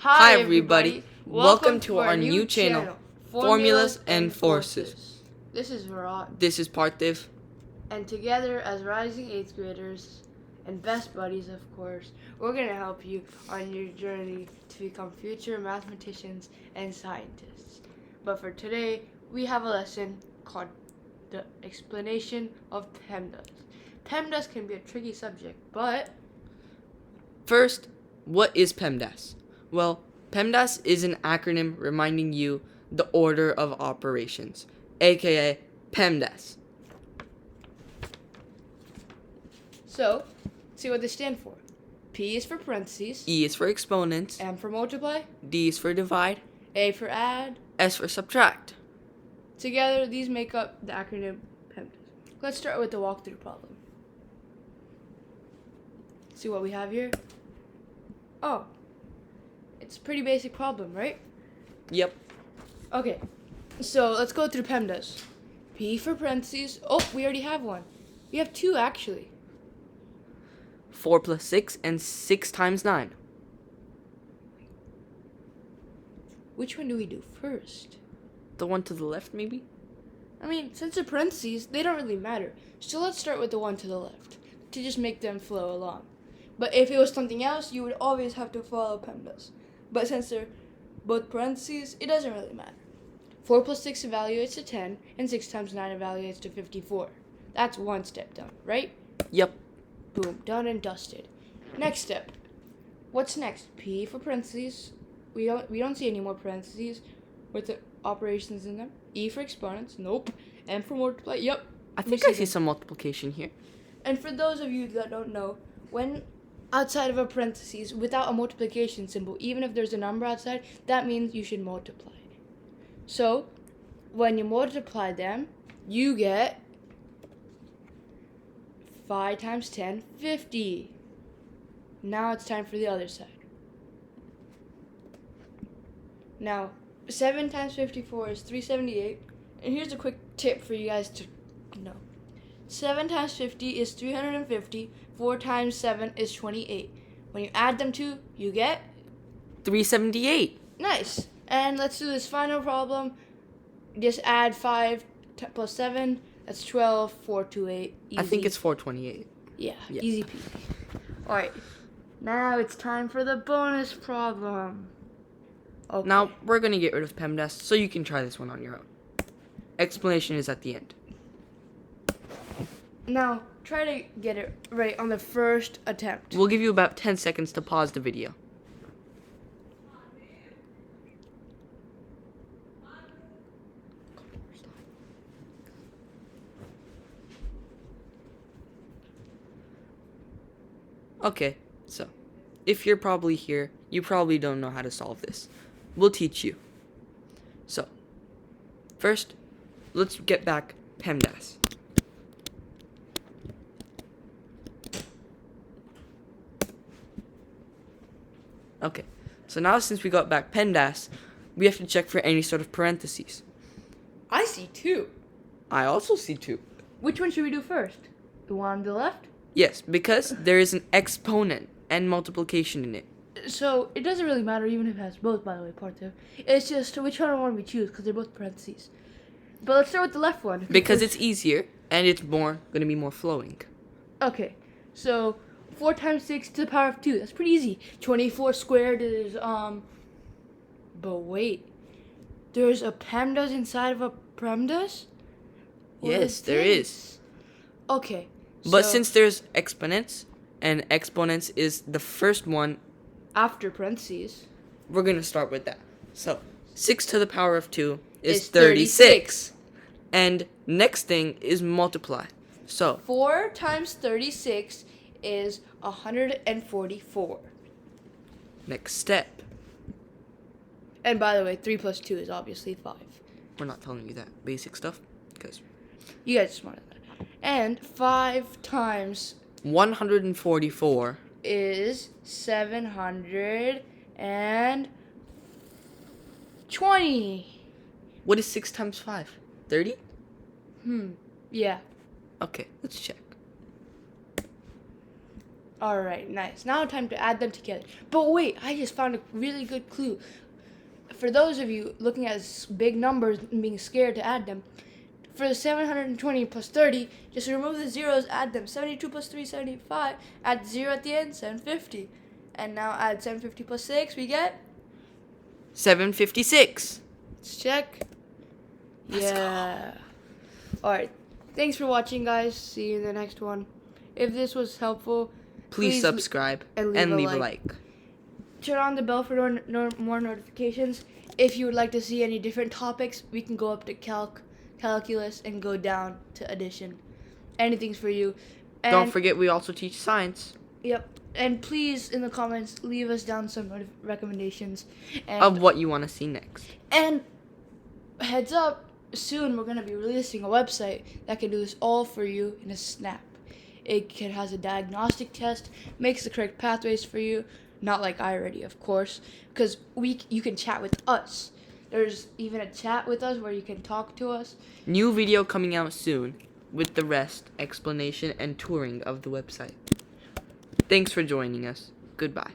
Hi everybody, welcome to our new channel, Formulas and Forces. This is Virat, This is Parthiv. and together as rising 8th graders and best buddies, of course, we're going to help you on your journey to become future mathematicians and scientists. But for today, we have a lesson called the explanation of PEMDAS. PEMDAS can be a tricky subject, but First, what is PEMDAS? Well, PEMDAS is an acronym reminding you the order of operations, aka PEMDAS. so see what they stand for. P is for parentheses, E is for exponents, M for multiply, D is for divide, A for add. S for subtract. Together, these make up the acronym PEMDAS. Let's start with the walkthrough problem. See what we have here? Oh, it's a pretty basic problem, right? Yep. Okay, so let's go through PEMDAS. P for parentheses. Oh, we already have one. We have two, actually. 4 plus 6 and 6 times 9. Which one do we do first? The one to the left, maybe? I mean, since they're parentheses, they don't really matter. So let's start with the one to the left to just make them flow along. But if it was something else, you would always have to follow PEMDAS. But since they're both parentheses, it doesn't really matter. 4 plus 6 evaluates to 10, and 6 times 9 evaluates to 54. That's one step done, right? Yep. Boom, done and dusted. Next step. What's next? P for parentheses. We don't see any more parentheses with the operations in them. E for exponents. Nope. M for multiply. Yep. I think I see some multiplication here. And for those of you that don't know, when outside of a parentheses without a multiplication symbol, even if there's a number outside, that means you should multiply. So, when you multiply them, you get 5 times 10, 50. Now it's time for the other side. Now, 7 times 54 is 378. And here's a quick tip for you guys to know. 7 times 50 is 350. 4 times 7 is 28. When you add them two, you get 378. nice. And let's do this final problem. Just add 5 plus 7. That's 12. 428. Easy. I think it's 428. Yeah, Yeah. easy peasy. All right. Now it's time for the bonus problem. Okay. Now, we're going to get rid of PEMDAS, so you can try this one on your own. Explanation is at the end. Now, try to get it right on the first attempt. We'll give you about 10 seconds to pause the video. Okay, so, if you're probably here, you probably don't know how to solve this. We'll teach you. So, first, let's get back PEMDAS. Okay, so now since we got back PEMDAS, we have to check for any sort of parentheses. I see 2. I also see 2. Which one should we do first? The one on the left? Yes, because there is an exponent and multiplication in it. So, it doesn't really matter even if it has both, by the way, part 2. It's just which one we choose because they're both parentheses. But let's start with the left one. Because it's easier and it's going to be more flowing. Okay, so 4 times 6 to the power of 2. That's pretty easy. 24 squared is, But wait. There's a PEMDAS inside of a PEMDAS? Yes, there is. Okay. But so since there's exponents, and exponents is the first one, after parentheses, we're going to start with that. So, 6 to the power of 2 is Is 36. And next thing is multiply. So, 4 times 36 is 144. next step. And by the way, 3 plus 2 is obviously 5. We're not telling you that basic stuff because You guys just wanted that. And 5 times 144 is 720. What is 6 times 5? 30? Yeah. Okay, let's check. Alright, nice. Now time to add them together. But wait, I just found a really good clue. For those of you looking at big numbers and being scared to add them, for the 720 plus 30, just remove the zeros, add them. 72 plus 3, 75. Add 0 at the end, 750. And now add 750 plus 6, we get? 756. Let's check. Let's Yeah. Alright, thanks for watching, guys. See you in the next one. If this was helpful, Please subscribe and leave a like. Turn on the bell for more notifications. If you would like to see any different topics, we can go up to calculus, and go down to addition. Anything's for you. And Don't forget, we also teach science. Yep. And please, in the comments, leave us down some recommendations. And, Of what you want to see next. And heads up, soon we're going to be releasing a website that can do this all for you in a snap. Has a diagnostic test, makes the correct pathways for you. Not like iReady, of course, because you can chat with us. There's even a chat with us where you can talk to us. New video coming out soon with the rest, explanation, and touring of the website. Thanks for joining us. Goodbye.